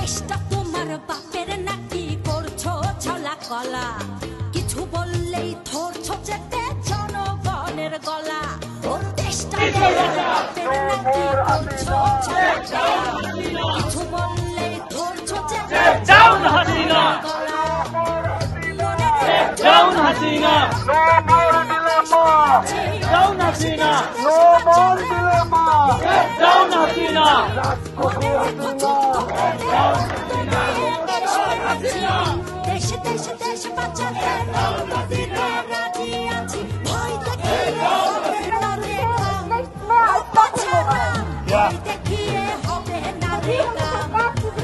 দেশটা তোমার বাপের নাকি করছো ছলা কলা কিছু বললেই ধরছো যেতে জনগণের গলা ও দেশটা তোমার বাপের নাকি করছো ছলা কলা কিছু বললেই ধরছো যেতে down Hasina down Hasina down Hasina down Hasina দেশে দেশে দেশে বাঁচাতে রাজি আছি ভয় দেখিয়ে হবে না রে কাম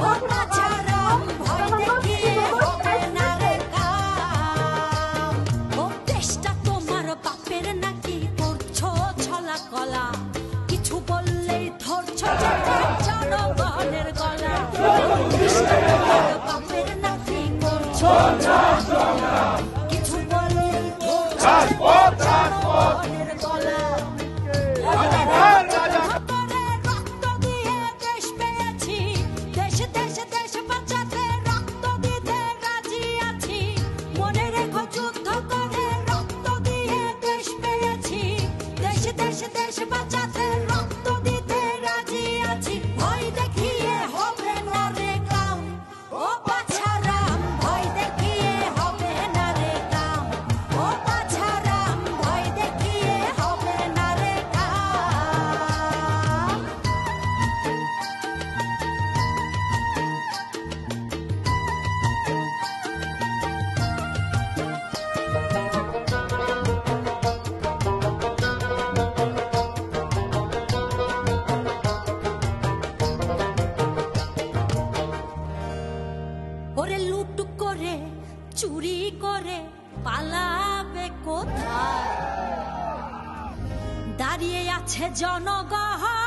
ও বাছারাম ভয় দেখিয়ে হবে না রে কাম ও দেশটা তোমার বাপের নাকি করছো ছলা কলা কিছু বললেই ধরছো জনগণের গলা দেশটা তোমার বাপের নাকি করছো ছলা কলা কিছু বললেই ধরছো জনগণের গলা রক্ত দিয়ে দেশ পেয়েছি দেশে দেশে দেশে বাঁচাতে রক্ত দিতে রাজি আছি মনে রেখো যুদ্ধ করে রক্ত দিয়ে দেশ পেয়েছি দেশে দেশে দেশে বাঁচাতে রক্ত দিতে রাজি আছি ভয় দেখিয়ে হবে না রে কাম ও বাছারাম ভয় দেখিয়ে হবে না রে কাম ও বাছারাম ভয় দেখিয়ে হবে না রে কাম ওরে লুট করে চুরি করে পালাবে কোথায় দাঁড়িয়ে আছে জনগণ